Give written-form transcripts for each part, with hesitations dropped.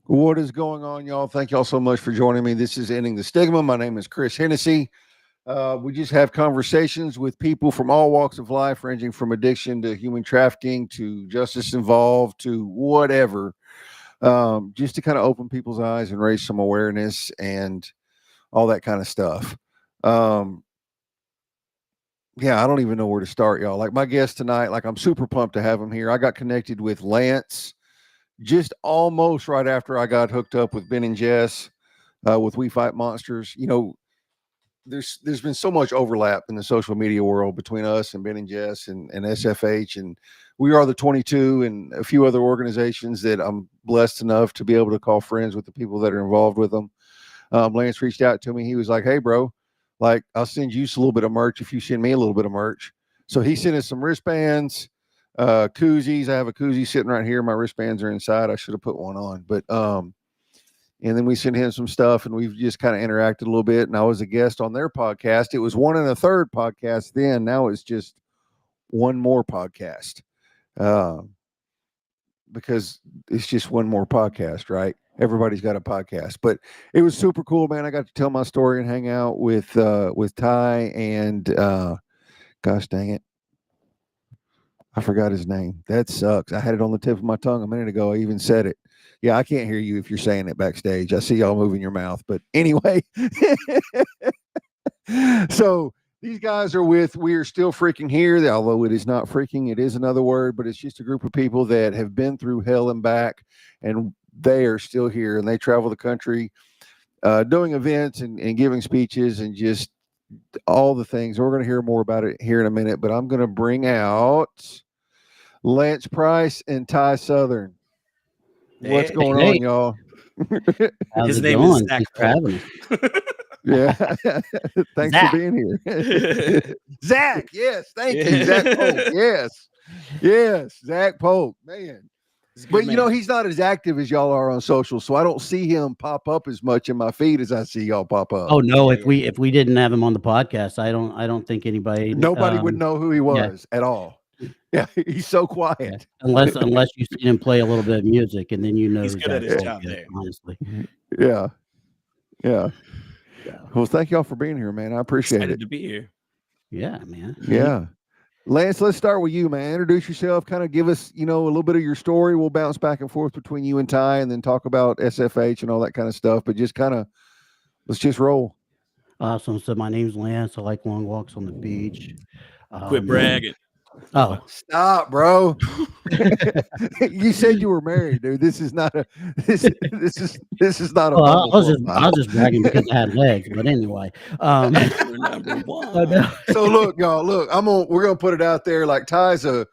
What is going on, y'all? Thank y'all so much for joining me. This is Ending the Stigma. My name is Chris Hennessy. We just have conversations with people from all walks of life, ranging from addiction to human trafficking to justice involved to whatever, just to kind of open people's eyes and raise some awareness and all that kind of stuff. Um, yeah, I don't even know where to start, y'all. Like my guest tonight, like I'm super pumped to have him here. I got connected with Lance just almost right after I got hooked up with Ben and Jess with We Fight Monsters. You know, there's been so much overlap in the social media world between us and Ben and Jess and SFH and We Are the 22 and a few other organizations that I'm blessed enough to be able to call friends with the people that are involved with them. Lance reached out to me. He was like, "Hey, bro, like I'll send you a little bit of merch if you send me a little bit of merch." So he sent us some wristbands, koozies. I have a koozie sitting right here. My wristbands are inside. I should have put one on, but and then we sent him some stuff, and we've just kind of interacted a little bit. And I was a guest on their podcast. It was one and a third podcast then. Now it's just one more podcast. Uh, because it's just one more podcast, right? Everybody's got a podcast, but it was super cool, man. I got to tell my story and hang out with Ty and gosh dang it, I forgot his name. That sucks. I had it on the tip of my tongue a minute ago. I even said it. Yeah, I can't hear you if you're saying it backstage. I see y'all moving your mouth, but anyway. So these guys are with We Are Still Freaking Here, although it is not freaking, it is another word, but it's just a group of people that have been through hell and back, and they are still here, and they travel the country doing events and giving speeches and just all the things. We're going to hear more about it here in a minute, but I'm going to bring out Lance Price and Ty Southern. What's going on, y'all? How's His it name going? is Zach Thanks for having us. Yeah. Thanks Zach. for being here. Zach, yes, thank you. Yeah. Zach Polk, yes. Yes, Zach Polk, man. He's a good But you know, man. he's not as active as y'all are on social, so I don't see him pop up as much in my feed as I see y'all pop up. Oh no, Yeah, if we didn't have him on the podcast, I don't think anybody Nobody would know who he yeah. was at all. Yeah, he's so quiet. Yeah. Unless you've seen him play a little bit of music, and then you know He's good at Zach his Polk job is, there. honestly. Yeah. Yeah. So, Well, thank y'all for being here, man. I appreciate Excited it. to be here. yeah, man. Yeah. Lance, let's start with you, man. Introduce yourself, kind of give us, you know, a little bit of your story. We'll bounce back and forth between you and Ty and then talk about SFH and all that kind of stuff. But just kind of, let's just roll. Awesome. So my name's Lance. I like long walks on the beach. Quit bragging. Oh, Stop, bro. You said you were married, dude. This is not a this is not a well, humble I profile. was just bragging because I had legs. But anyway, We're number oh, one. no. So look, y'all, look, we're gonna put it out there. Like Ty's a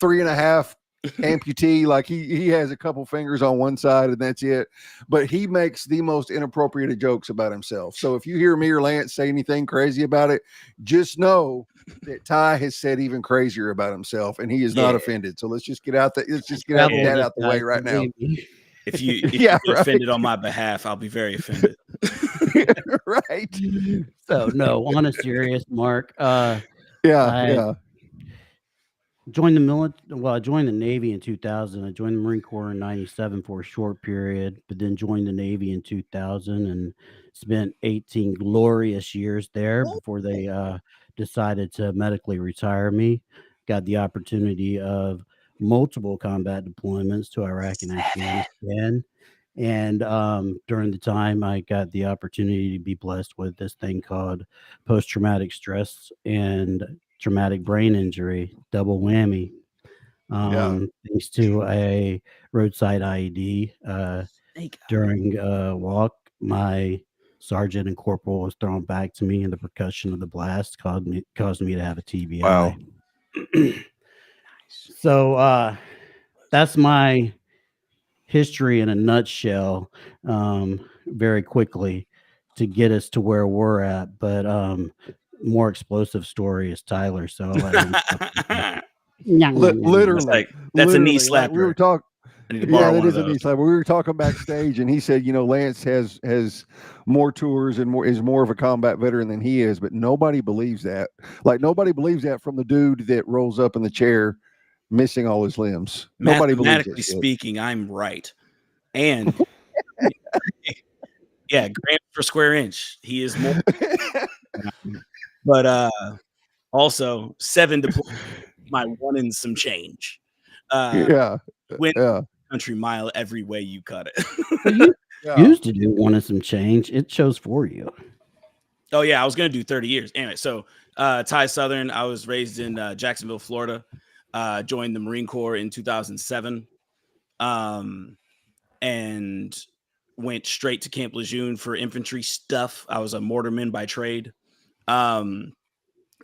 3.5 amputee. Like he has a couple fingers on one side and that's it. But he makes the most inappropriate jokes about himself. So if you hear me or Lance say anything crazy about it, just know that Ty has said even crazier about himself, and he is not offended. So let's just get out that. Let's just get out Travel that with out the guys, way right now. believe me. If you Yeah, get right. offended on my behalf, I'll be very offended. Right. So no, on a serious, Mark. Yeah. I Yeah. joined the military. Well, I joined the Navy in 2000. I joined the Marine Corps in '97 for a short period, but then joined the Navy in 2000 and spent 18 glorious years there before they decided to medically retire me. Got the opportunity of multiple combat deployments to Iraq and Afghanistan. And during the time, I got the opportunity to be blessed with this thing called post traumatic stress and traumatic brain injury, double whammy. Thanks to a roadside IED during a walk, my sergeant and corporal was thrown back to me, and the percussion of the blast caused me to have a TBI. Wow. So that's my history in a nutshell, very quickly to get us to where we're at. But more explosive story is Tyler. So I'll let him Literally, That's a knee literally, slapper. like we were talking. I need to borrow Yeah, that one is of a knee those. slapper. We were talking backstage, and he said, you know, Lance has more tours and is more of a combat veteran than he is, but nobody believes that. Like nobody believes that from the dude that rolls up in the chair, missing all his limbs. Nobody believes it. Mathematically speaking, I'm right. And Yeah, grams per square inch. He is more. But also 7 deployments, my one and some change. Yeah. Win Yeah. country mile every way you cut it. Well, you Yeah. used to do one of some change. It shows for you. Oh yeah, I was gonna do 30 years. Anyway, so Ty Southern, I was raised in Jacksonville, Florida. Joined the Marine Corps in 2007. And went straight to Camp Lejeune for infantry stuff. I was a mortarman by trade. And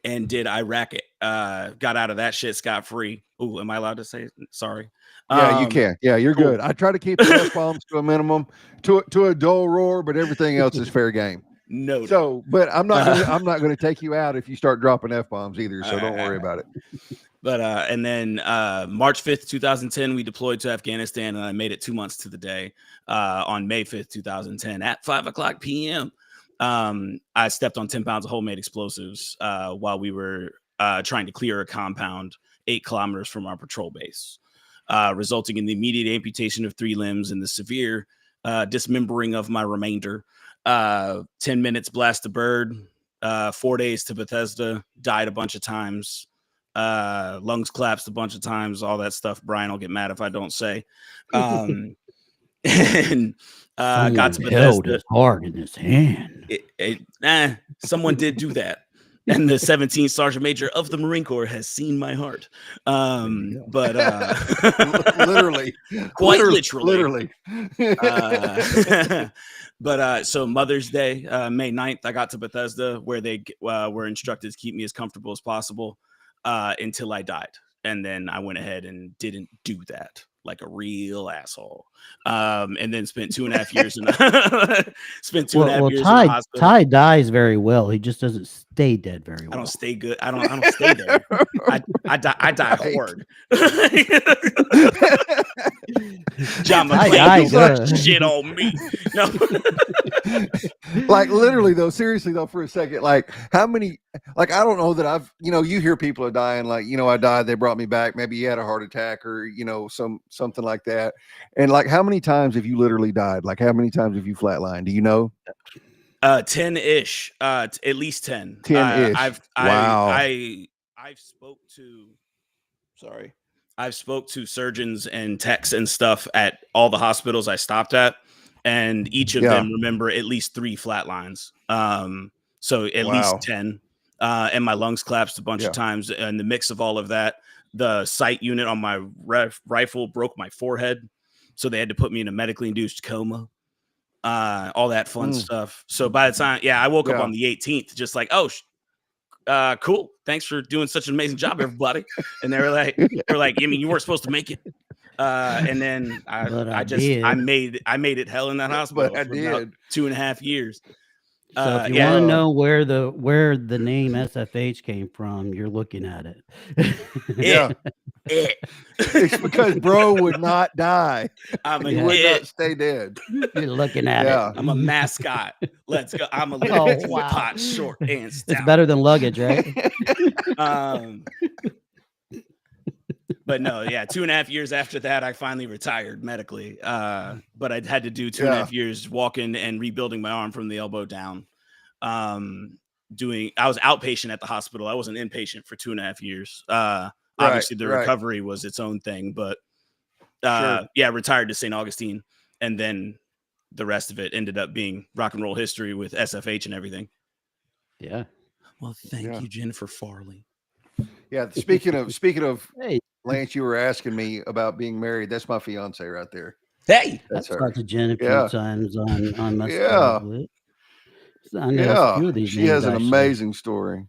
did Iraq. Got out of that shit scot-free. Ooh, am I allowed to say it? Sorry. Yeah, you can. Yeah, you're cool. good. I try to keep the F-bombs to a minimum, to a dull roar, but everything else is fair game. No. So, but I'm not gonna take you out if you start dropping F-bombs either. So don't worry about it. But and then March 5th, 2010, we deployed to Afghanistan, and I made it 2 months to the day on May 5th, 2010 at 5:00 p.m. I stepped on 10 pounds of homemade explosives while we were trying to clear a compound 8 kilometers from our patrol base, resulting in the immediate amputation of 3 limbs and the severe dismembering of my remainder. 10 minutes blast a bird, 4 days to Bethesda, died a bunch of times. Lungs collapsed a bunch of times, all that stuff. Brian will get mad if I don't say. And got to held Bethesda. his heart in his hand. Someone did do that. And the 17th Sergeant Major of the Marine Corps has seen my heart. But literally, quite literally. Literally. But so Mother's Day, May 9th, I got to Bethesda where they were instructed to keep me as comfortable as possible until I died. And then I went ahead and didn't do that like a real asshole. And then spent 2.5 years in spent 2.5 years in the hospital. Ty dies very well. He just doesn't stay dead very well. I don't stay good. I don't stay there. I die hard. John McClane shit on me. No. Like literally though, seriously though, for a second, like how many, like I don't know that I've, you hear people are dying, like, I died, they brought me back, maybe you had a heart attack or something like that. And like how many times have you literally died? Like how many times have you flatlined? Do you know? 10-ish, at least 10. 10-ish. I've spoke to surgeons and techs and stuff at all the hospitals I stopped at, and each of them remember at least 3 flatlines. So at least 10. And my lungs collapsed a bunch of times. And the mix of all of that, the sight unit on my rifle broke my forehead. So they had to put me in a medically induced coma. All that fun stuff. So by the time, I woke up on the 18th, just like, cool. Thanks for doing such an amazing job, everybody. And they were like, I mean, you weren't supposed to make it. And then I made it hell in that hospital for about 2.5 years. So if you want to know where the name SFH came from, you're looking at it. It's because bro would not die. He would not stay dead. You're looking at it. I'm a mascot. Let's go. I'm a little pot short and stout. It's better than luggage, right? But no, 2.5 years after that, I finally retired medically. But I had to do 2.5 years walking and rebuilding my arm from the elbow down. I was outpatient at the hospital. I wasn't inpatient for 2.5 years. Obviously the recovery was its own thing, but retired to St. Augustine. And then the rest of it ended up being rock and roll history with SFH and everything. Yeah. Well, thank you, Jennifer Farley. Yeah. Speaking of hey, Lance, you were asking me about being married. That's my fiance right there. Hey, that's her. Talked to Jen a few times on my I know a few of these. She has an amazing story.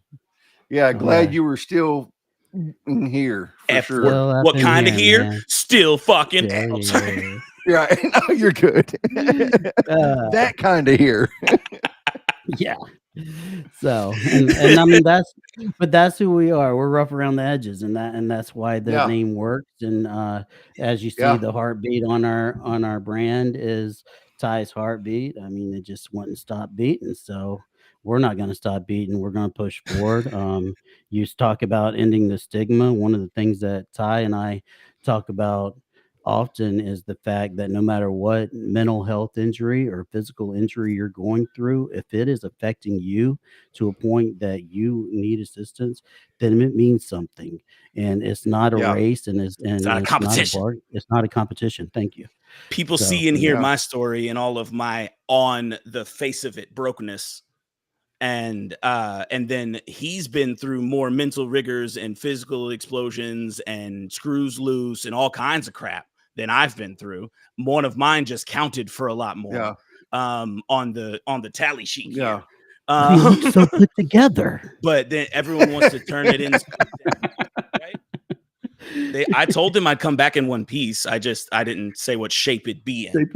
Yeah, glad you were still here for sure. Well, what kind of here? Man. Still fucking out. Yeah, no, you're good. That kind of here. Yeah. So and I mean that's who we are. We're rough around the edges, and that's why the name works. And as you see, the heartbeat on our brand is Ty's heartbeat. I mean, it just wouldn't stop beating. So we're not going to stop beating. We're going to push forward. You talk about ending the stigma. One of the things that Ty and I talk about often is the fact that no matter what mental health injury or physical injury you're going through, if it is affecting you to a point that you need assistance, then it means something. And it's not a race, and it's not a competition. It's not a competition. Thank you. People So, see and hear my story and all of my on the face of it brokenness. And then he's been through more mental rigors and physical explosions and screws loose and all kinds of crap than I've been through. One of mine just counted for a lot more on the tally sheet here. You look so put together. But then everyone wants to turn it into right? I told them I'd come back in one piece. I didn't say what shape it'd be in.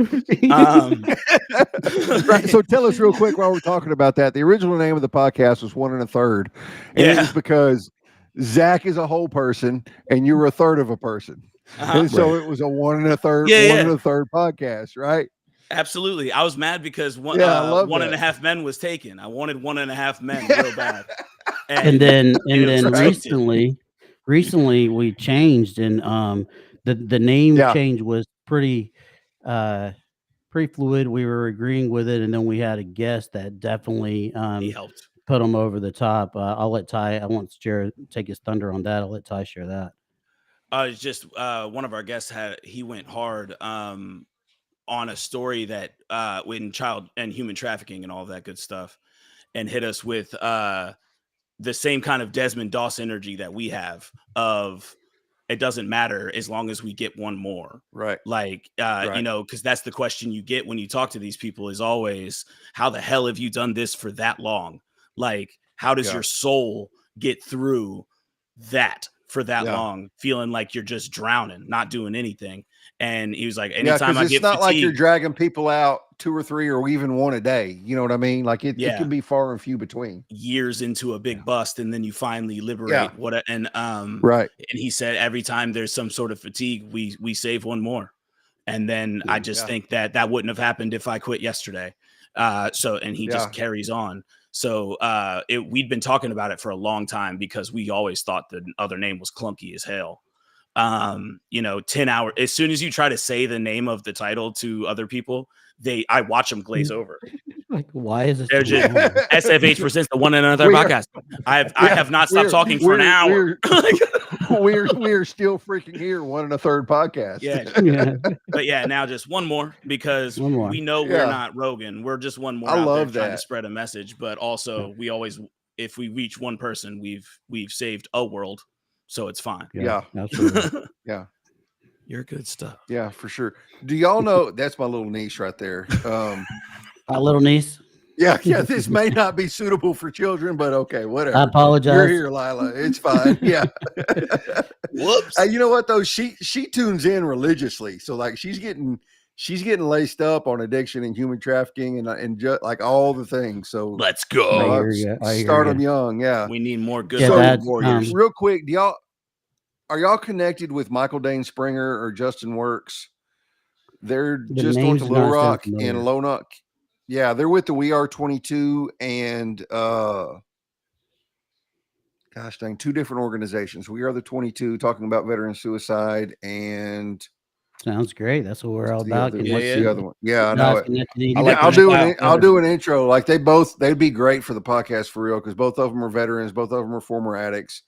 Right, so tell us real quick while we're talking about that. The original name of the podcast was 1 1/3, and it was because Zach is a whole person and you're a third of a person, and so it was a 1 1/3 1 1/3 podcast, right? Absolutely. I was mad because one and a half men was taken. I wanted 1.5 men real bad, and then recently we changed, and the name change was pretty fluid. We were agreeing with it, and then we had a guest that definitely he helped put them over the top. I'll let Ty. I won't take his thunder on that. I'll let Ty share that. It's just one of our guests he went hard on a story that when child and human trafficking and all that good stuff, and hit us with the same kind of Desmond Doss energy that we have of it doesn't matter as long as we get one more. Right. Like, you know, because that's the question you get when you talk to these people is always, how the hell have you done this for that long? Like, how does your soul get through that for that long, feeling like you're just drowning, not doing anything? And he was like, anytime I get it's not fatigued, like you're dragging people out 2 or 3 or even one a day. You know what I mean? Like it can be far and few between. Years into a big bust, and then you finally liberate right. And he said every time there's some sort of fatigue, we save one more. And then I just think that wouldn't have happened if I quit yesterday. And he just carries on. So we'd been talking about it for a long time because we always thought the other name was clunky as hell. 10 hours. As soon as you try to say the name of the title to other people, I watch them glaze over. Like, why is it? They're just SFH presents the 1 1/3 podcast. I have not stopped talking for an hour. We're still freaking here 1 1/3 podcast. But now just one more because we know we're not Rogan. We're just one more. I love trying to spread a message, but also we always, if we reach one person, we've saved a world. So it's fine. Absolutely. You're good stuff. Yeah, for sure. Do y'all know that's my little niece right there? My little niece. Yeah. This may not be suitable for children, but okay, whatever. I apologize. You're here, Lila. It's fine. Yeah. Whoops. You know what though? She tunes in religiously, so like she's getting laced up on addiction and human trafficking and just like all the things. So let's go. Start them young. Yeah. We need more good warriors. Real quick, are y'all connected with Michael Dane Springer or Justin Works? They're just on to Little Rock and Lonoc. Yeah, they're with the We Are 22 and gosh dang, 2 different organizations. We Are the 22, talking about veteran suicide, and sounds great. That's what we're all about. What's the other one? Yeah, I know it. I'll do an intro. Like they'd be great for the podcast for real because both of them are veterans, both of them are former addicts,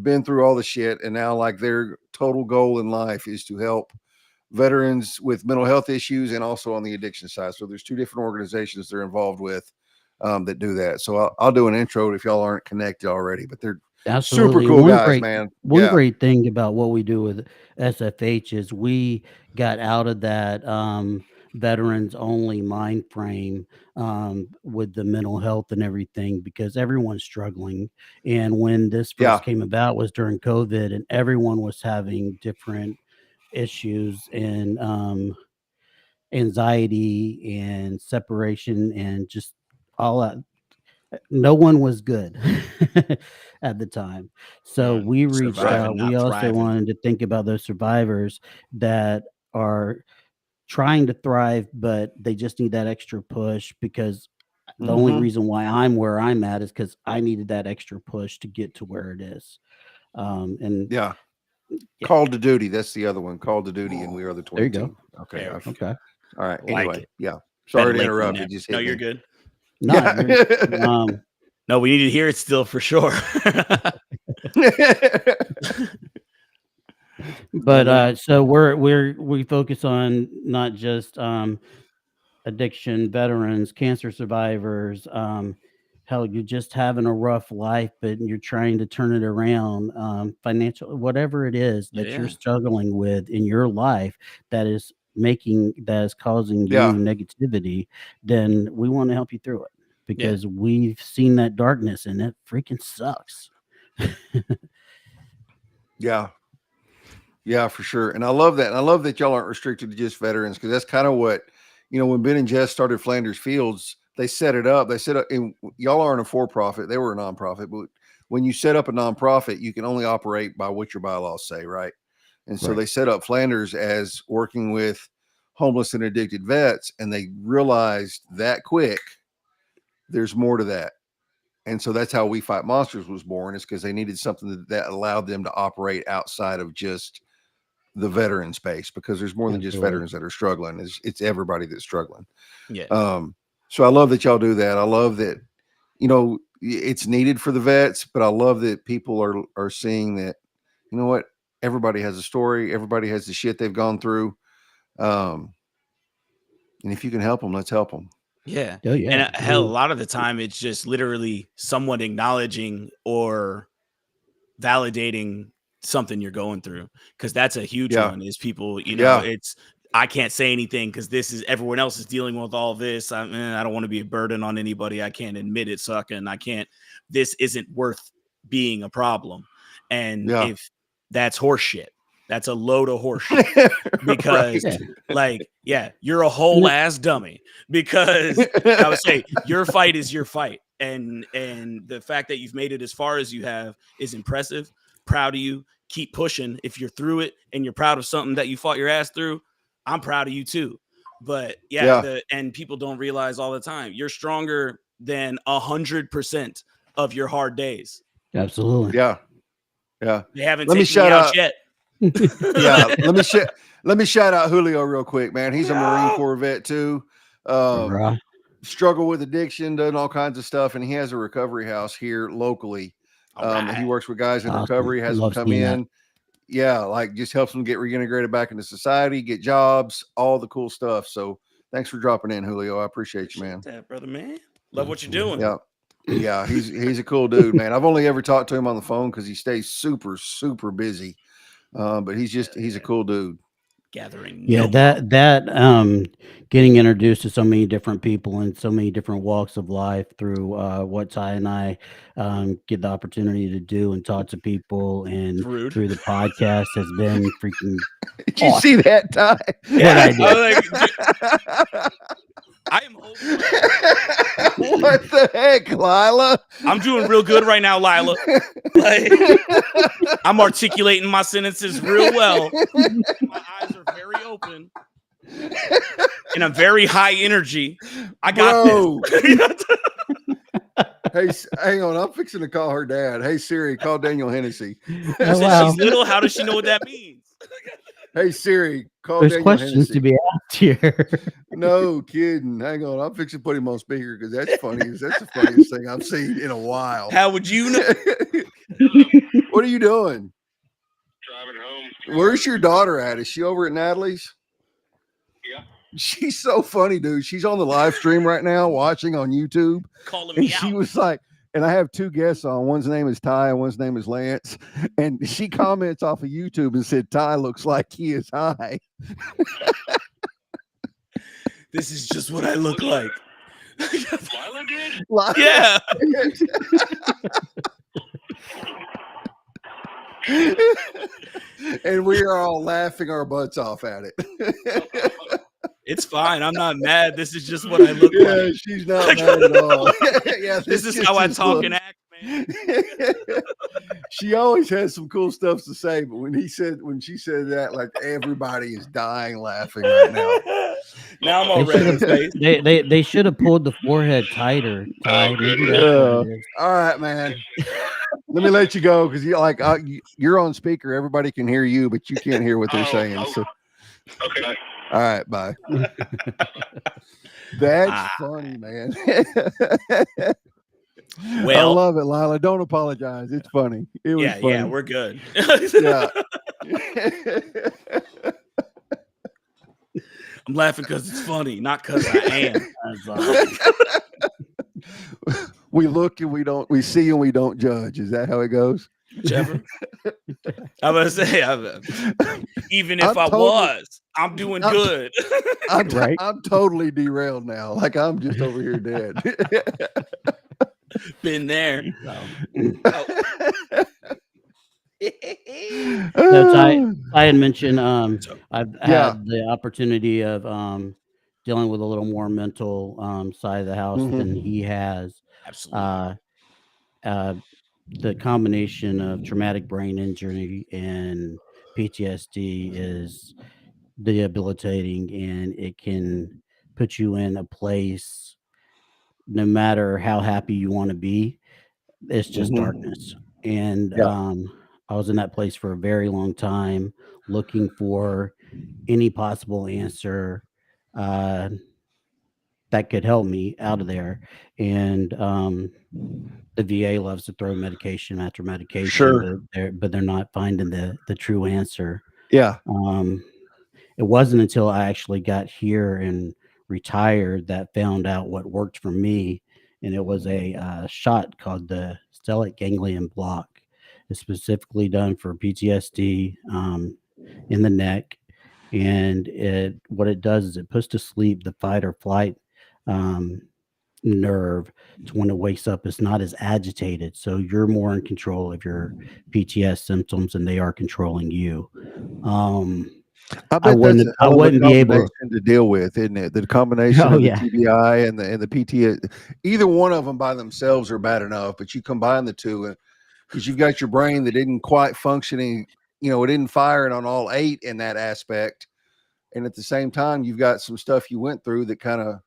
been through all the shit, and now like their total goal in life is to help veterans with mental health issues and also on the addiction side. So there's 2 different organizations they're involved with that do that. So I'll do an intro if y'all aren't connected already, but they're super cool guys, man. One great thing about what we do with SFH is we got out of that veterans only mind frame with the mental health and everything, because everyone's struggling. And when this first came about was during COVID, and everyone was having different issues and anxiety and separation and just all that. No one was good at the time. So we reached out. We also wanted to think about those survivors that are trying to thrive, but they just need that extra push, because the only reason why I'm where I'm at is because I needed that extra push to get to where it is. Call to Duty. That's the other one. Call to Duty, and We Are the 20 There you team. Okay. Okay. All right. Like Anyway, it. yeah. Sorry to Link interrupt. in It just no, hit you're me. good. No, No, we need to hear it still for sure. but so we focus on not just addiction veterans, cancer survivors, hell, you're just having a rough life, but you're trying to turn it around, financial, whatever it is that you're struggling with in your life that is causing you negativity, then we want to help you through it because we've seen that darkness and it freaking sucks. Yeah, for sure. And I love that. And I love that y'all aren't restricted to just veterans, because that's kind of what, when Ben and Jess started Flanders Fields, they set it up. They set up, and y'all aren't a for-profit. They were a nonprofit. But when you set up a nonprofit, you can only operate by what your bylaws say, right? And so they set up Flanders as working with homeless and addicted vets, and they realized that quick there's more to that. And so that's how We Fight Monsters was born, is because they needed something that allowed them to operate outside of just the veteran space, because there's more than just veterans that are struggling. It's everybody that's struggling. So I love that y'all do that. I love that, it's needed for the vets, but I love that people are seeing that, what, everybody has a story. Everybody has the shit they've gone through. And if you can help them, let's help them. Yeah. And hell, a lot of the time it's just literally someone acknowledging or validating something you're going through, because that's a huge one. Is people, it's, I can't say anything because everyone else is dealing with all this. I don't want to be a burden on anybody. I can't admit it, so I can't. This isn't worth being a problem. And if that's horseshit, that's a load of horseshit. Because you're a whole ass dummy. Because I would say your fight is your fight, and the fact that you've made it as far as you have is impressive. Proud of you. Keep pushing. If you're through it and you're proud of something that you fought your ass through, I'm proud of you too. But and people don't realize all the time, you're stronger than 100% of your hard days. Absolutely. Yeah. They haven't taken me out yet. Let me shout out Julio real quick, man. He's a Marine Corps vet too. Struggle with addiction, done all kinds of stuff, and he has a recovery house here locally. And he works with guys in recovery, has them come in. Just helps them get reintegrated back into society, get jobs, all the cool stuff. So thanks for dropping in, Julio. I appreciate you, man. That, brother, man. Love what you're doing. Yeah, he's a cool dude, man. I've only ever talked to him on the phone because he stays super, super busy. But he's a cool dude. Gathering. That getting introduced to so many different people in so many different walks of life through what Ty and I get the opportunity to do and talk to people and through the podcast has been freaking Did you see that, Ty? Yeah, I am holding. What the heck, Lila? I'm doing real good right now, Lila. I'm articulating my sentences real well. My eyes are very open. And I'm very high energy. I got this. Hey, hang on. I'm fixing to call her dad. Hey, Siri, call Daniel Hennessy. She's little. How does she know what that means? Hey, Siri, call There's Daniel questions Hennessy. to be asked here. No kidding. Hang on. I'm fixing to put him on speaker because that's funny. That's the funniest thing I've seen in a while. How would you know? What are you doing? Driving home. Where's your daughter at? Is she over at Natalie's? Yeah. She's so funny, dude. She's on the live stream right now watching on YouTube. Calling me and out. She was like, and I have two guests on. One's name is Ty and one's name is Lance. And she comments off of YouTube and said, Ty looks like he is high. This is just what I look like. Lila did? Yeah. And we are all laughing our butts off at it. It's fine. I'm not mad. This is just what I look like. Yeah, she's not mad at all. Yeah, this is how I talk and act, man. She always has some cool stuff to say, but when she said that, like everybody is dying laughing right now. Now I'm all red in the face. They should have pulled the forehead tighter. All right, man. Let me let you go because you're on speaker. Everybody can hear you, but you can't hear what they're saying. Oh, So, okay. all right, bye. That's funny, man. I Well, love it, Lila. Don't apologize. It's funny. It was funny. yeah, we're good. Yeah. I'm laughing because it's funny, not because I am. We look and we don't. We see and we don't judge. Is that how it goes? Whichever. I'm gonna say, even if I was, I'm doing good. I'm totally derailed now. Like I'm just over here dead. Been there. So I had mentioned I've had the opportunity of dealing with a little more mental side of the house than he has. Absolutely. The combination of traumatic brain injury and PTSD is debilitating, and it can put you in a place no matter how happy you want to be. It's just darkness. And I was in that place for a very long time, looking for any possible answer that could help me out of there. And the VA loves to throw medication after medication, but they're not finding the true answer. Yeah. It wasn't until I actually got here and retired that found out what worked for me, and it was a shot called the stellate ganglion block. It's specifically done for PTSD in the neck, and what it does is it puts to sleep the fight or flight nerve. To when it wakes up, it's not as agitated, so you're more in control of your PTS symptoms, and they are controlling you. I bet that's a hell of a combination to deal with, isn't it? The combination of the TBI and the PT. Either one of them by themselves are bad enough, but you combine the two, because you've got your brain that isn't quite functioning. It didn't firing on all 8 in that aspect, and at the same time, you've got some stuff you went through that kind of,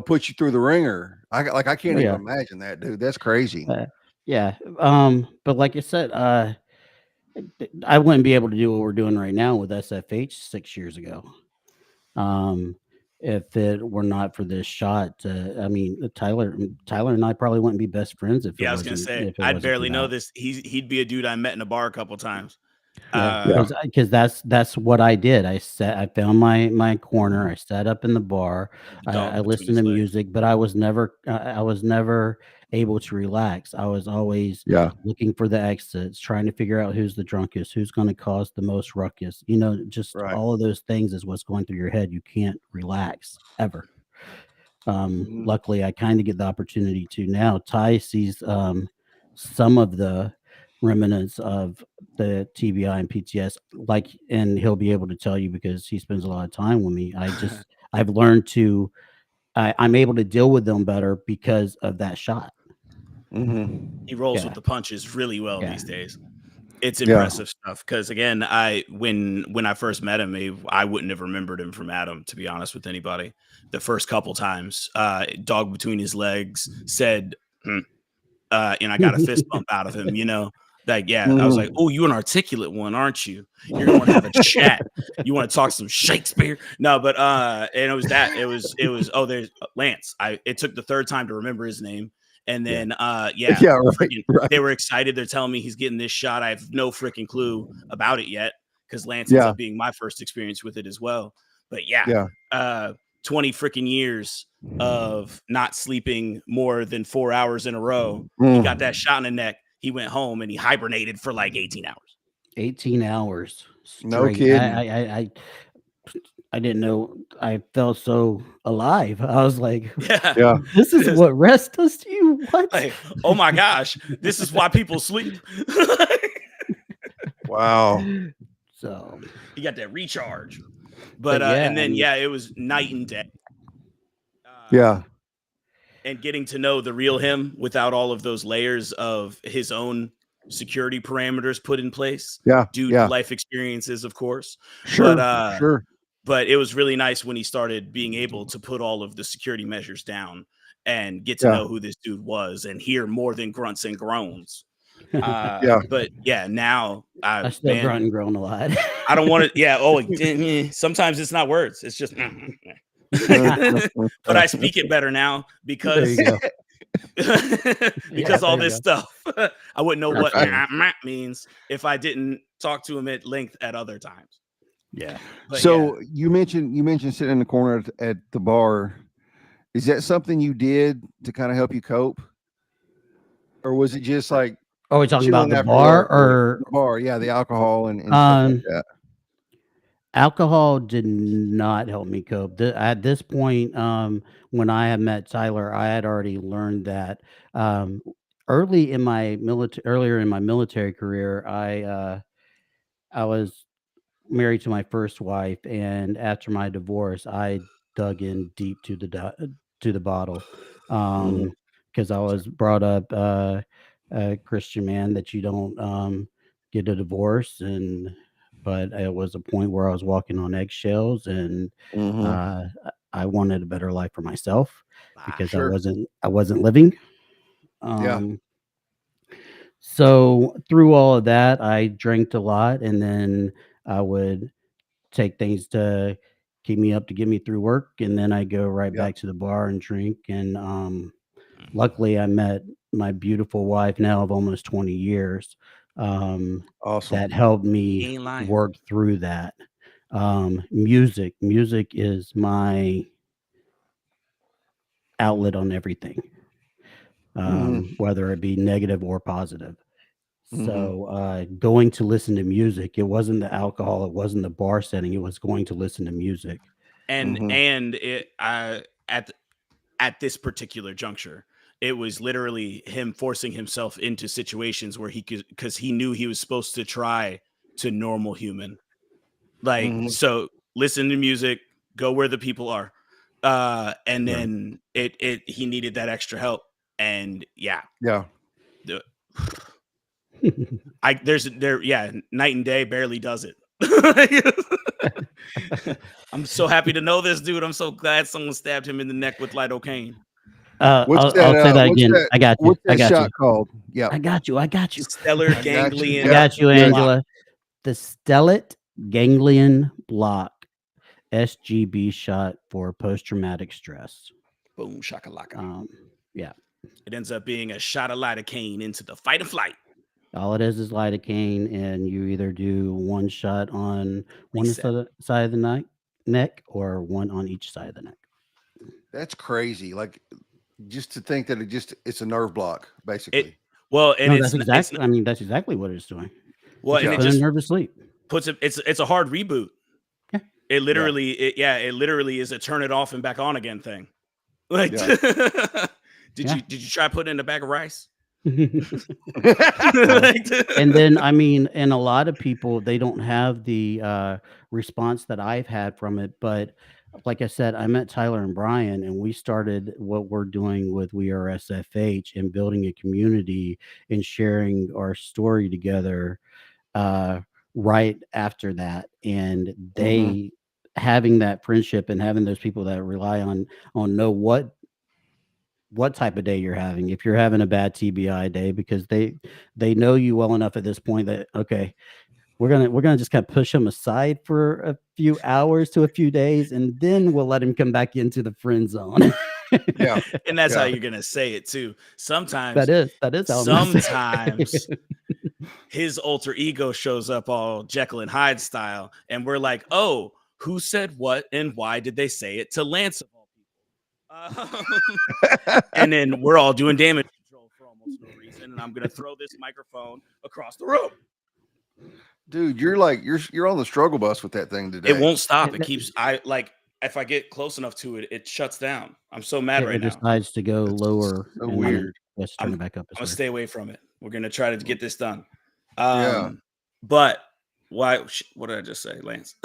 put you through the ringer. I can't even imagine that, dude. That's crazy. But like I said, I wouldn't be able to do what we're doing right now with SFH 6 years ago. If it were not for this shot. I mean, Tyler and I probably wouldn't be best friends if I was gonna say I'd barely know this. He'd be a dude I met in a bar a couple times. Because that's what I did. I found my corner. I sat up in the bar. I listened to music, but I was never able to relax. I was always looking for the exits, trying to figure out who's the drunkest, who's going to cause the most ruckus. Just all of those things is what's going through your head. You can't relax ever. Luckily, I kind of get the opportunity to now. Ty sees some of the remnants of the TBI and PTS, and he'll be able to tell you because he spends a lot of time with me. I've learned I'm able to deal with them better because of that shot. He rolls with the punches really well these days. It's impressive stuff. Because again, when I first met him, I wouldn't have remembered him from Adam, to be honest with anybody. The first couple times, dog between his legs said, and I got a fist bump out of him, I was like, oh, you're an articulate one, aren't you? You're going to have a chat. You want to talk some Shakespeare? No, but, and it was that. It was, there's Lance. It took the third time to remember his name. And then, they were excited. They're telling me he's getting this shot. I have no freaking clue about it yet because Lance ends up being my first experience with it as well. But 20 freaking years of not sleeping more than 4 hours in a row. He got that shot in the neck. He went home and he hibernated for like 18 hours. 18 hours. Straight. No kidding. I didn't know I felt so alive. I was like, yeah. This is what rest does to you? What? Like, oh my gosh, this is why people sleep. Wow. So you got that recharge. But and then it was night and day. And getting to know the real him without all of those layers of his own security parameters put in place. Due to life experiences, of course. Sure. But it was really nice when he started being able to put all of the security measures down and get to know who this dude was and hear more than grunts and groans. But yeah, now I still grunt and groan a lot. I don't want to. Yeah. Oh, sometimes it's not words. It's just. But I speak it better now because because all this stuff. I wouldn't know what means if I didn't talk to him at length at other times. Yeah. But so you mentioned sitting in the corner at the bar. Is that something you did to kind of help you cope, or was it just like? Oh, we're talking about the bar or the bar? Yeah, the alcohol and stuff like that. Alcohol did not help me cope. At this point, when I had met Tyler, I had already learned that earlier in my military career, I was married to my first wife, and after my divorce, I dug in deep to the bottle, because I was brought up a Christian man that you don't get a divorce, but it was a point where I was walking on eggshells, and I wanted a better life for myself because I wasn't living. So through all of that, I drank a lot, and then I would take things to keep me up to get me through work, and then I go right back to the bar and drink. And luckily, I met my beautiful wife now of almost 20 years. Awesome. That helped me work through that. Music is my outlet on everything, whether it be negative or positive. So going to listen to music, it wasn't the alcohol, it wasn't the bar setting, it was going to listen to music. And it at this particular juncture, it was literally him forcing himself into situations where he could, because he knew he was supposed to try to normal human. Like, so listen to music, go where the people are. And then he needed that extra help. And night and day barely does it. I'm so happy to know this dude. I'm so glad someone stabbed him in the neck with lidocaine. I'll say that again. I got you. What's that shot called? Yeah, I got you. Stellar ganglion. I got you, Angela. The stellate ganglion block, SGB shot for post-traumatic stress. Boom, shakalaka. Yeah. It ends up being a shot of lidocaine into the fight or flight. All it is lidocaine, and you either do one shot on one side of the neck or one on each side of the neck. That's crazy. Like, just to think that it's a nerve block, basically. That's exactly what it's doing. Well, and it just nervous sleep. It's a hard reboot. Yeah. It literally is a turn it off and back on again thing. Like, did you try putting in a bag of rice? And then and a lot of people, they don't have the response that I've had from it, but like I said, I met Tyler and Brian, and we started what we're doing with We Are SFH and building a community and sharing our story together right after that. And they having that friendship and having those people that rely on know what type of day you're having. If you're having a bad TBI day, because they know you well enough at this point that, okay, we're gonna just kind of push him aside for a few hours to a few days, and then we'll let him come back into the friend zone. And that's how you're gonna say it too. Sometimes that is how sometimes his alter ego shows up all Jekyll and Hyde style, and we're like, oh, who said what and why did they say it to Lance of all people? And then we're all doing damage control for almost no reason, and I'm gonna throw this microphone across the room. Dude, you're on the struggle bus with that thing today. It won't stop. It keeps. If I get close enough to it, it shuts down. I'm so mad right now. It decides to go lower. So weird. Let's turn it back up. I'm gonna stay away from it. We're gonna try to get this done. But why? What did I just say, Lance?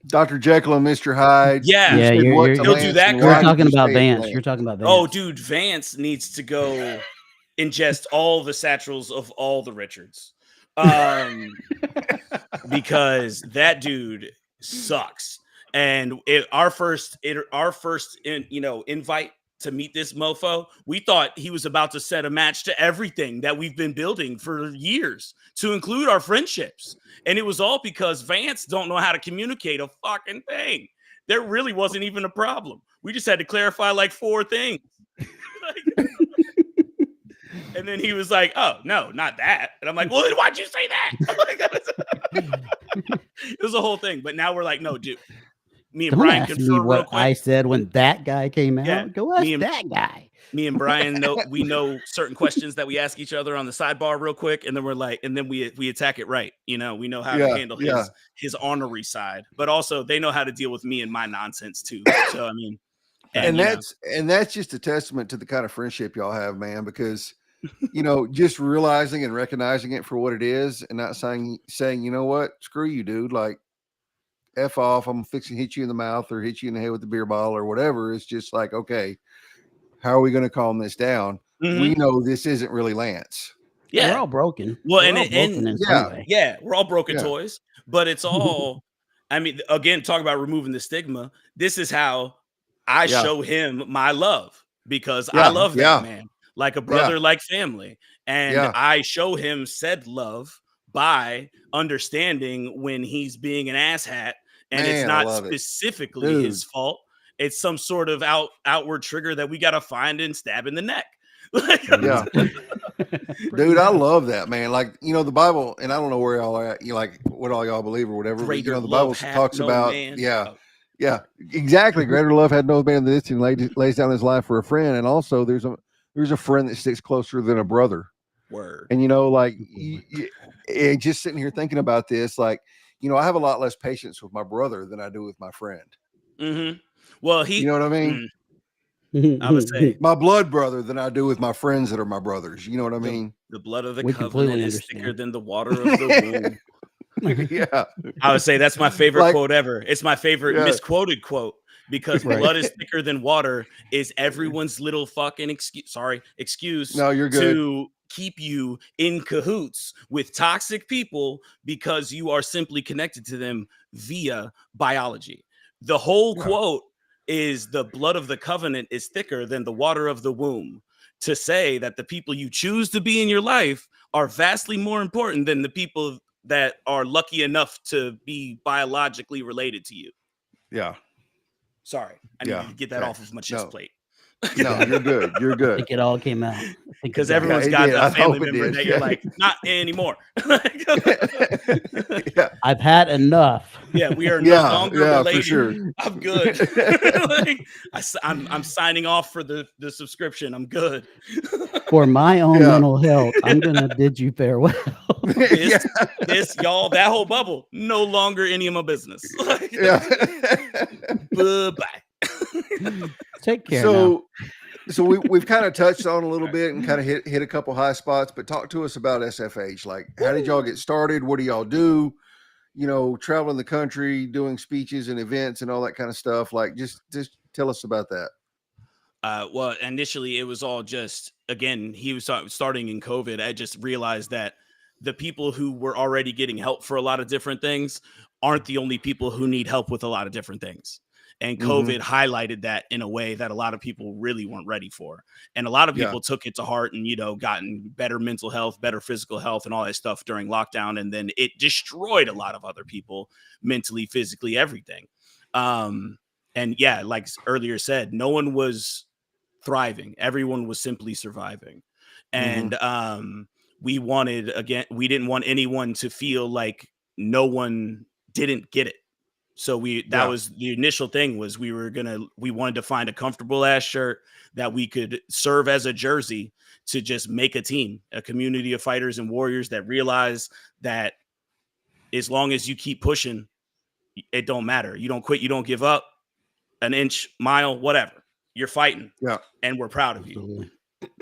Dr. Jekyll and Mr. Hyde. Yeah, you'll do that. You're talking about Vance. You're talking about Vance. Oh, dude, Vance needs to go ingest all the satchels of all the Richards. Because that dude sucks. And our first invite to meet this mofo, we thought he was about to set a match to everything that we've been building for years, to include our friendships. And it was all because Vance don't know how to communicate a fucking thing. There really wasn't even a problem. We just had to clarify like 4 things. And then he was like, "Oh, no, not that." And I'm like, "Well, then why'd you say that?" It was a whole thing. But now we're like, "No, dude." Me and Don't Brian ask me confer real what quick. I said when that guy came out. Yeah, Go ask me and- that guy. Me and Brian know certain questions that we ask each other on the sidebar real quick, and then we're like, and then we attack it right. We know how to handle his ornery side, but also they know how to deal with me and my nonsense too. So I mean, and that's just a testament to the kind of friendship y'all have, man, because just realizing and recognizing it for what it is, and not saying, you know what, screw you, dude, like F off, I'm fixing to hit you in the mouth or hit you in the head with the beer bottle or whatever. It's just like, okay, how are we going to calm this down? Mm-hmm. We know this isn't really Lance. Yeah, we're all broken. Well, we're all broken broken toys, but it's all, I mean, again, talk about removing the stigma. This is how I show him my love, because I love that man like a brother, like family. And I show him said love by understanding when he's being an asshat, and it's not specifically his fault. It's some sort of outward trigger that we got to find and stab in the neck. Dude, I love that, man. Like, the Bible, and I don't know where y'all are at, like what all y'all believe or whatever. But, the Bible talks about, exactly. Greater love had no man than this, and lays down his life for a friend. And also, there's a friend that sticks closer than a brother. Word. And just sitting here thinking about this, like, I have a lot less patience with my brother than I do with my friend. Mm-hmm. Well, you know what I mean? I would say my blood brother than I do with my friends that are my brothers. You know what I mean? The blood of the covenant is thicker than the water of the womb. Yeah. I would say that's my favorite quote ever. It's my favorite misquoted quote, because blood is thicker than water is everyone's little fucking excuse no, you're good. To keep you in cahoots with toxic people because you are simply connected to them via biology. The whole quote is the blood of the covenant is thicker than the water of the womb, to say that the people you choose to be in your life are vastly more important than the people that are lucky enough to be biologically related to you. Yeah. Sorry. I need to get that off of my chest plate. No, you're good. You're good. I think it all came out. Because everyone's got that family member that you're like, not anymore. I've had enough. Yeah, we are no longer related. For sure. I'm good. I'm signing off for the subscription. I'm good. For my own mental health, I'm gonna bid you farewell. This y'all, that whole bubble, no longer any of my business. Bye-bye. Take care. So we've kind of touched on a little bit and kind of hit a couple high spots, but talk to us about SFH. Like, how did y'all get started? What do y'all do? Traveling the country, doing speeches and events and all that kind of stuff. Like, just tell us about that. Well, initially it was all just, again, he was starting in COVID. I just realized that the people who were already getting help for a lot of different things aren't the only people who need help with a lot of different things. And COVID highlighted that in a way that a lot of people really weren't ready for. And a lot of people took it to heart and, gotten better mental health, better physical health, and all that stuff during lockdown. And then it destroyed a lot of other people mentally, physically, everything. And like earlier said, no one was thriving. Everyone was simply surviving. And we didn't want anyone to feel like no one didn't get it. So that was the initial thing, was we wanted to find a comfortable ass shirt that we could serve as a jersey to just make a team, a community of fighters and warriors that realize that as long as you keep pushing, it don't matter. You don't quit. You don't give up an inch, mile, whatever. You're fighting. Yeah. And we're proud of you.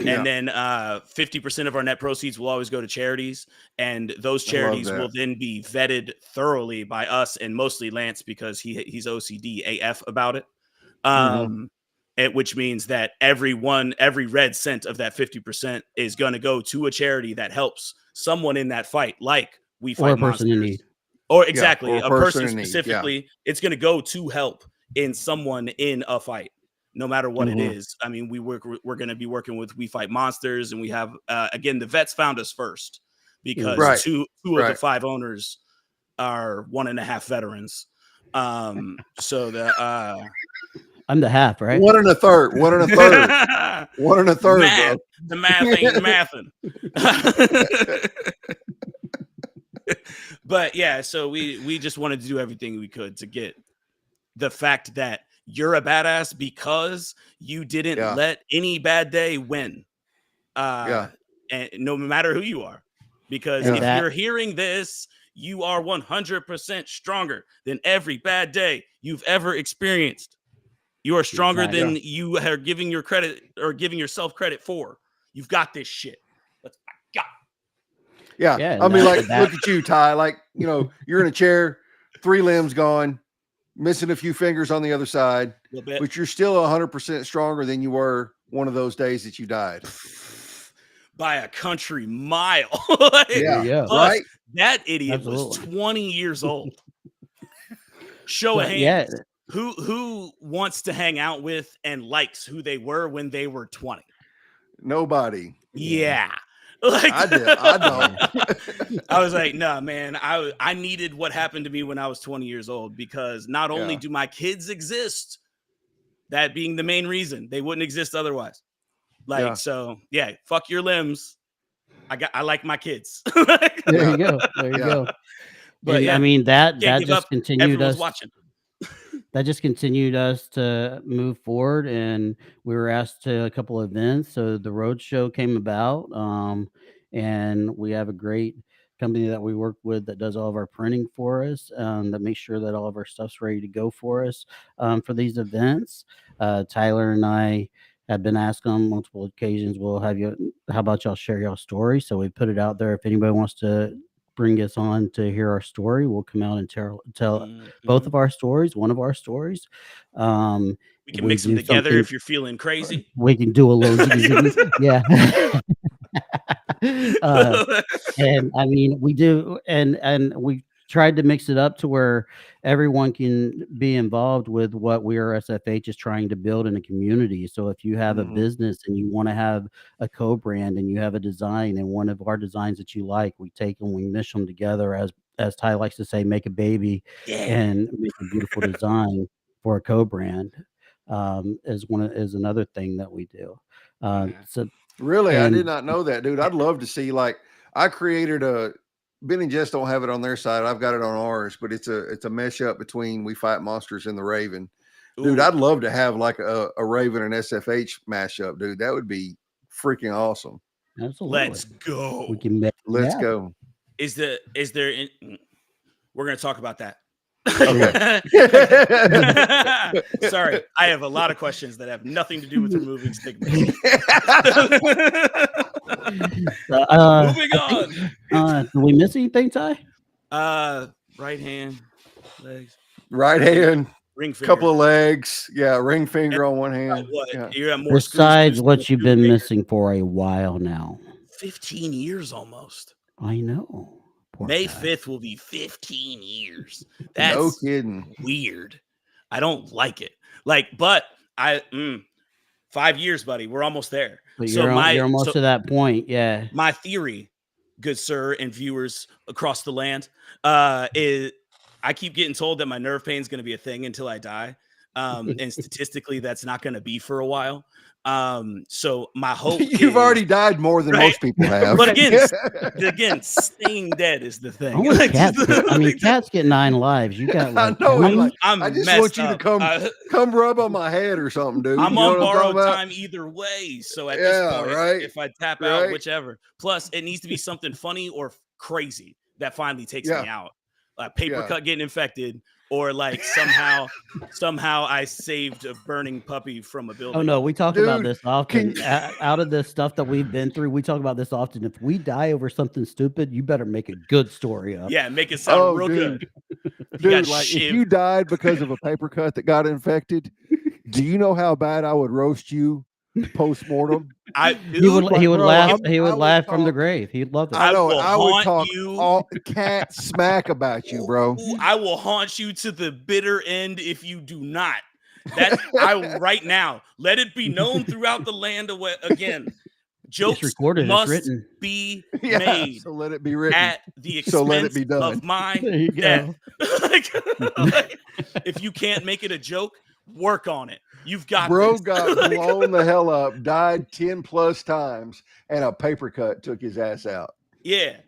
And then 50% of our net proceeds will always go to charities, and those charities will then be vetted thoroughly by us and mostly Lance, because he's OCD AF about it. Which means that every red cent of that 50% is going to go to a charity that helps someone in that fight, like We Fight Monsters. In need. Or exactly, or a person in need, specifically, it's going to go to help in someone in a fight, no matter what it is. I mean, we're going to be working with We Fight Monsters, and we have again, the vets found us first because two of the 5 owners are 1.5 veterans. So the I'm the half, right? 1 1/3, 1 1/3, 1 1/3, bro. The math ain't mathing. But yeah, so we just wanted to do everything we could to get the fact that you're a badass because you didn't let any bad day win. And no matter who you are, because if you're hearing this, you are 100% stronger than every bad day you've ever experienced. You are stronger than you are giving your credit or giving yourself credit for. You've got this shit. Let's go. Yeah. I mean, like, look at you, Ty. Like, you know, you're in a chair, 3 limbs gone, missing a few fingers on the other side, but you're still 100% stronger than you were one of those days that you died. By a country mile. Right? That idiot was 20 years old. Show of hands. Who wants to hang out with and likes who they were when they were 20? Nobody. Yeah. Like, I don't. I was like, nah, man, I needed what happened to me when I was 20 years old, because not only do my kids exist, that being the main reason, they wouldn't exist otherwise. Like, so yeah, fuck your limbs. I like my kids. There you go. There you go. But I mean, that just continued us watching. That just continued us to move forward, and we were asked to a couple of events. So the road show came about, and we have a great company that we work with that does all of our printing for us, that makes sure that all of our stuff's ready to go for us for these events. Tyler and I have been asked on multiple occasions, how about y'all share y'all story? So we put it out there. If anybody wants to bring us on to hear our story, we'll come out and tell both of our stories, one of our stories. We can mix them together if you're feeling crazy. We can do a little yeah. And I mean, we do, and we tried to mix it up to where everyone can be involved with what We Are SFH is trying to build in a community. So if you have a business and you want to have a co-brand and you have a design, and one of our designs that you like, we take and we mesh them together, as Ty likes to say, make a baby and make a beautiful design for a co-brand, is another thing that we do. So really, I did not know that, dude. I'd love to see, like, I created Ben and Jess don't have it on their side. I've got it on ours, but it's a mesh up between We Fight Monsters and the Raven. Dude, I'd love to have like a Raven and SFH mashup, dude. That would be freaking awesome. Absolutely. Let's go. We can Let's go. Is there we're going to talk about that. Okay. Sorry, I have a lot of questions that have nothing to do with removing stigma. Moving on. Did we miss anything, Ty? Right hand, legs. Right hand, ring finger. Couple of legs. Yeah, ring finger on one hand. You have more besides what you've been missing for a while now. 15 years almost. I know. May 5th will be 15 years. That's no kidding. Weird. I don't like it. Like, but 5 years, buddy. We're almost there. But you're almost to that point. Yeah. My theory, good sir, and viewers across the land, is I keep getting told that my nerve pain is going to be a thing until I die. And statistically, that's not going to be for a while. So my hope you've already died more than most people have. But again, staying dead is the thing. Cats get 9 lives. You got like, I just want you to come rub on my head or something, dude. I'm on borrowed time either way. So at this point, if I tap out, whichever. Plus, it needs to be something funny or crazy that finally takes me out. Like paper cut getting infected, or like somehow I saved a burning puppy from a building. Oh no, we talk about this often. Out of the stuff that we've been through, we talk about this often. If we die over something stupid, you better make a good story up. Yeah, make it sound real good. Dude, like if you died because of a paper cut that got infected, do you know how bad I would roast you post-mortem. He would Like, he would bro, laugh. I He would would laugh from the talk- grave. He'd love it. I know. will I would haunt talk you. all cat smack about you, bro. Ooh, I will haunt you to the bitter end if you do not. That right now, let it be known throughout the land of again. Jokes It's recorded. It's must written. be Yeah, made so let it be written. at the expense So let it be done. of my There you death. go. like, if you can't make it a joke, work on it. You've got Bro this. got blown the hell up, died 10 plus times, and a paper cut took his ass out. Yeah.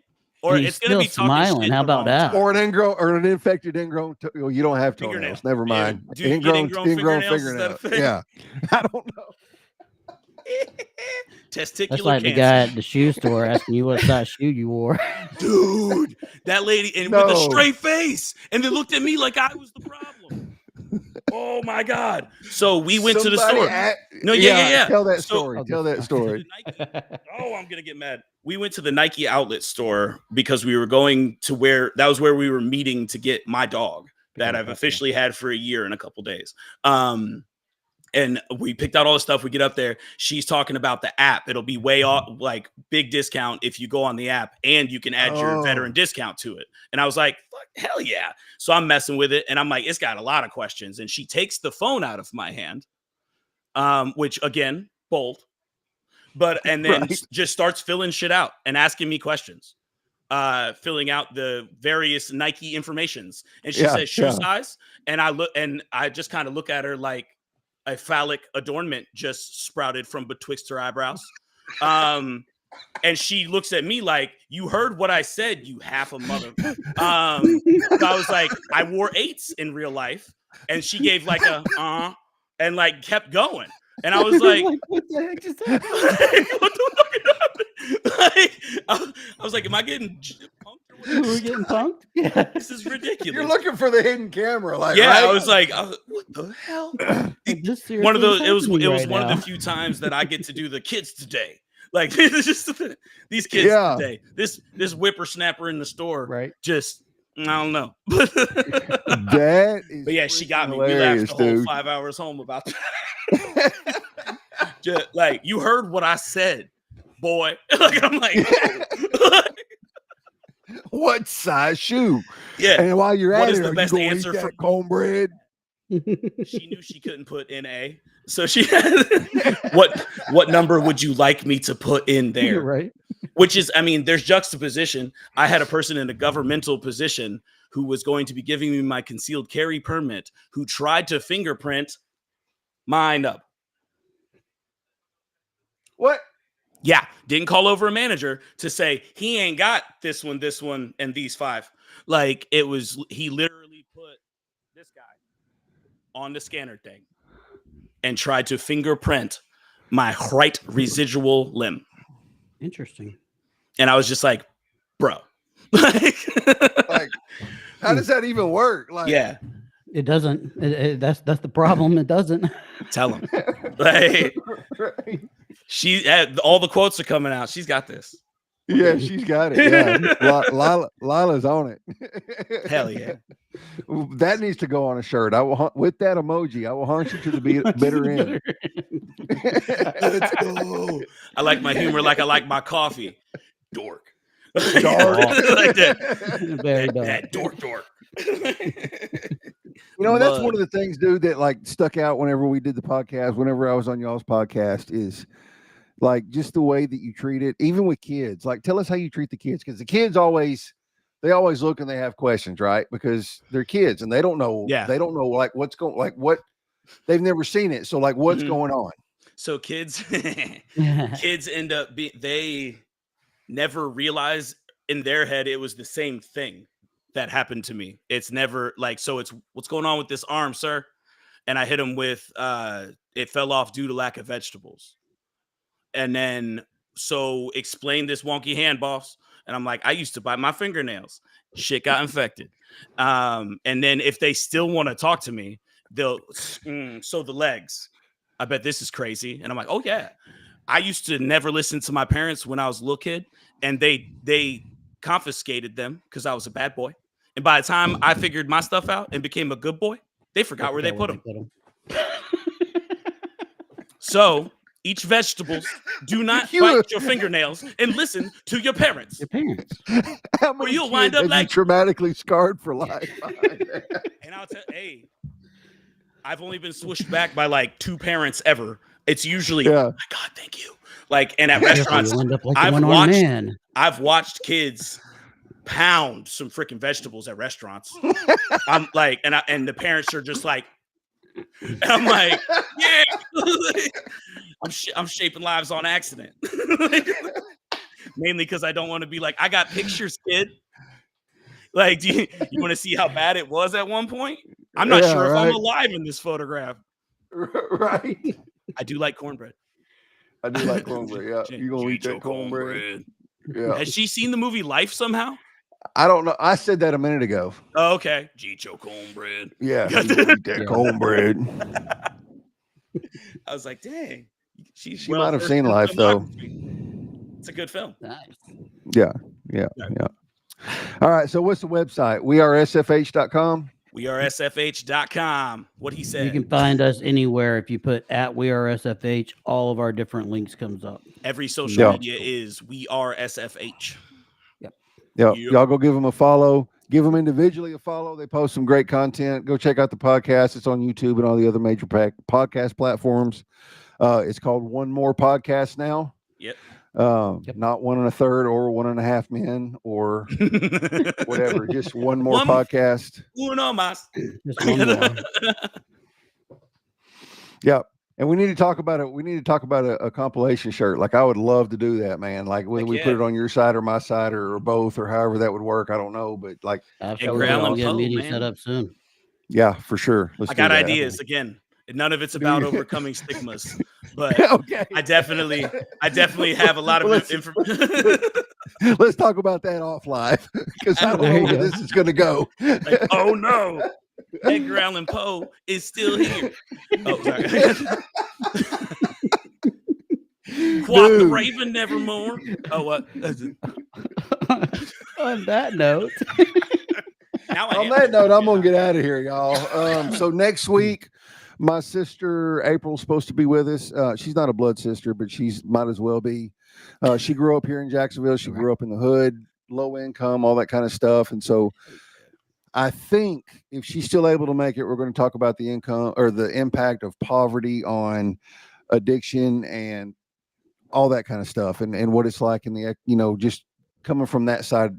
Or And he's it's gonna be still talking smiling. shit How the about wrong that? time. Or an infected ingrown. Well, you don't have Fingernail. toenails. Never mind. Yeah. Do you get ingrown fingernails? Is that a thing? Yeah. I don't know. Testicular That's like the cancer. guy at the shoe store asking you what size shoe you wore. Dude, that lady and with a No. straight face, and they looked at me like I was the problem. Oh my god! So we went to the Somebody store. No, yeah. Tell that So- story. Tell that story. Oh, I'm gonna get mad. We went to the Nike outlet store because we were going to that was where we were meeting to get my dog that I've officially had for a year and a couple days. And we picked out all the stuff. We get up there. She's talking about the app. It'll be way off, like big discount if you go on the app, and you can add your veteran discount to it. And I was like, fuck, hell yeah. So I'm messing with it. And I'm like, it's got a lot of questions. And she takes the phone out of my hand, which again, bold. And then just starts filling shit out and asking me questions, filling out the various Nike informations. And she says shoe size. And I just kind of look at her like a phallic adornment just sprouted from betwixt her eyebrows. And she looks at me like, you heard what I said, you half a mother. So I was like, I wore 8s in real life. And she gave like a, and like kept going. And I was like, what the heck just happened? what the fuck happened? Like, I was like, am I getting punked or what? We're getting punked? Yeah. This is ridiculous. You're looking for the hidden camera, like yeah, right? I was like, what the hell? One of those. It was one of the few times that I get to do the kids today. Like it's just these kids today. This whippersnapper in the store, right? Just I don't know. That is but yeah, she got me. We laughed the whole 5 hours home about that. Just like you heard what I said, boy. Like I'm like, what size shoe? Yeah. And while you're What at is it, the best answer for for cornbread? She knew she couldn't put in A, so she what number would you like me to put in there? You're right. Which is, I mean, there's juxtaposition. I had a person in a governmental position who was going to be giving me my concealed carry permit who tried to fingerprint mine up. What? Yeah, didn't call over a manager to say he ain't got this one, and these 5. Like it was, he literally put this guy on the scanner thing and tried to fingerprint my right residual limb. Interesting. And I was just like, bro. Like, how does that even work? Like, yeah. It doesn't. That's the problem. It doesn't. Tell him. Like, she all the quotes are coming out. She's got this. Yeah, she's got it. Yeah, Lila's on it. Hell yeah. That needs to go on a shirt. I will with that emoji. I will haunt you to the bitter end. Let's go. I like my humor like I like my coffee. Dork. Dark. Like that. Very dark. That dork. You know, that's one of the things, dude, that like stuck out whenever we did the podcast, whenever I was on y'all's podcast, is like just the way that you treat it, even with kids. Like, tell us how you treat the kids, because the kids always look and they have questions, right? Because they're kids and they don't know. Yeah. They don't know like what's going, like what they've never seen it. So like, what's going on? So kids end up they never realize in their head it was the same thing that happened to me. It's never like, so it's what's going on with this arm, sir? And I hit him with it fell off due to lack of vegetables. And then so explain this wonky hand, boss. And I'm like, I used to bite my fingernails. Shit got infected. And then if they still want to talk to me, they'll so the legs. I bet this is crazy. And I'm like, oh yeah. I used to never listen to my parents when I was a little kid, and they confiscated them because I was a bad boy. And by the time I figured my stuff out and became a good boy, they forgot where they put them. So Eat vegetables. Do not You- bite your fingernails and listen to your parents. Your parents. How Or many you'll wind kids up have you like- traumatically scarred for life? And I'll tell, hey, I've only been swooshed back by like 2 parents ever. It's usually, Yeah. oh my God, thank you. Like, and at Careful, restaurants, you'll end up like I've the one-armed watched- man. I've watched kids pound some freaking vegetables at restaurants. I'm like, and the parents are just like, and I'm like, yeah. I'm shaping lives on accident. Mainly because I don't want to be like, I got pictures, kid. Like, do you want to see how bad it was at one point? I'm not sure if I'm alive in this photograph. Right. I do like cornbread. I do like cornbread. Yeah. You gonna eat that cornbread? Yeah. Has she seen the movie Life somehow? I don't know. I said that a minute ago. Oh, okay. Gicho cornbread. Yeah. You gonna eat that cornbread. I was like, dang. She might have seen Life though. It's a good film. Nice. Yeah. All right. So what's the website? WeAreSFH.com. WeAreSFH.com. What he said. You can find us anywhere if you put at We Are SFH. All of our different links comes up. Every social media is We Are SFH. Yeah. Y'all go give them a follow. Give them individually a follow. They post some great content. Go check out the podcast. It's on YouTube and all the other major podcast platforms. It's called One More Podcast now. Yep. Not 1 1/3 or 1.5 men or whatever. Just one more podcast. Uno más. Just one more. Yeah. And we need to talk about it. We need to talk about a compilation shirt. Like I would love to do that, man. Like whether we put it on your side or my side or both or however that would work. I don't know. But like absolutely, I'll get a meeting set up soon. Yeah, for sure. I got ideas again. None of it's about overcoming stigmas, but I definitely have a lot of information. Let's talk about that off live because I don't know where this is going to go. Like, oh no, Edgar Allan Poe is still here. Oh, sorry. Quoth the Raven nevermore. Oh, what? On that note. On that note, I'm gonna get out of here, y'all. So next week. My sister April's supposed to be with us. She's not a blood sister, but she's might as well be. She grew up here in Jacksonville. She grew up in the hood, low income, all that kind of stuff. And so I think if she's still able to make it, we're going to talk about the income or the impact of poverty on addiction and all that kind of stuff and what it's like in the, just coming from that side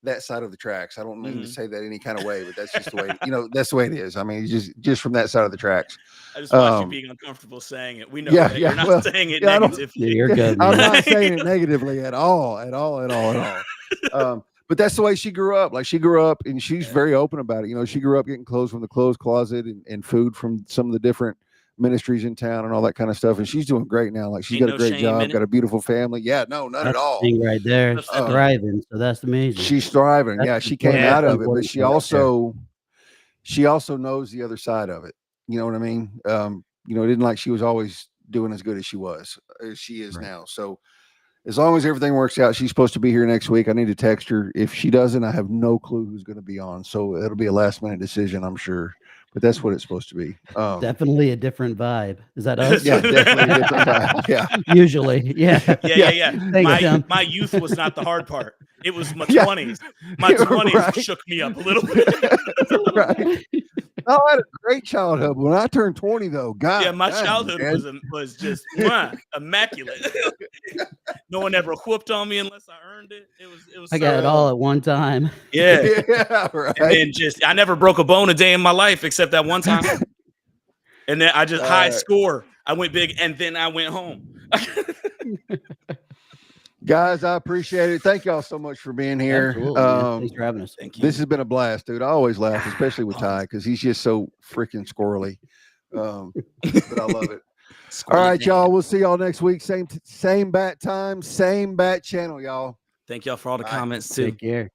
of the tracks. I don't mean to say that any kind of way, but that's just the way, that's the way it is. I mean, just from that side of the tracks. I just want you being uncomfortable saying it. We know that you're not saying it negatively. You're good. I'm not saying it negatively at all. But that's the way she grew up. Like she grew up and she's very open about it. She grew up getting clothes from the clothes closet and food from some of the different ministries in town and all that kind of stuff. And she's doing great now. Like she's got a great job, got a beautiful family. Yeah, no, none at all. Right there, thriving. So that's amazing. She's thriving. That's she came out of it, but she also knows the other side of it. You know what I mean? It didn't like she was always doing as good as she is now. So as long as everything works out, she's supposed to be here next week. I need to text her. If she doesn't, I have no clue who's going to be on. So it'll be a last minute decision, I'm sure. But that's what it's supposed to be. Definitely a different vibe. Is that us? Yeah, definitely a different vibe. Yeah. Usually. Yeah. My youth was not the hard part. It was my 20s. My 20s shook me up a little bit. Right. I had a great childhood. When I turned 20, though, my childhood was just immaculate. No one ever whooped on me unless I earned it. It was. I got it all at one time. Yeah, right. And then I never broke a bone a day in my life except that one time. And then I just high score. I went big, and then I went home. Guys, I appreciate it. Thank y'all so much for being here. Thanks for having us. Thank you. This has been a blast, dude. I always laugh, especially with Ty, because he's just so freaking squirrely. But I love it. All right, y'all. We'll see y'all next week. Same bat time, same bat channel, y'all. Thank y'all for all the comments too. Take care.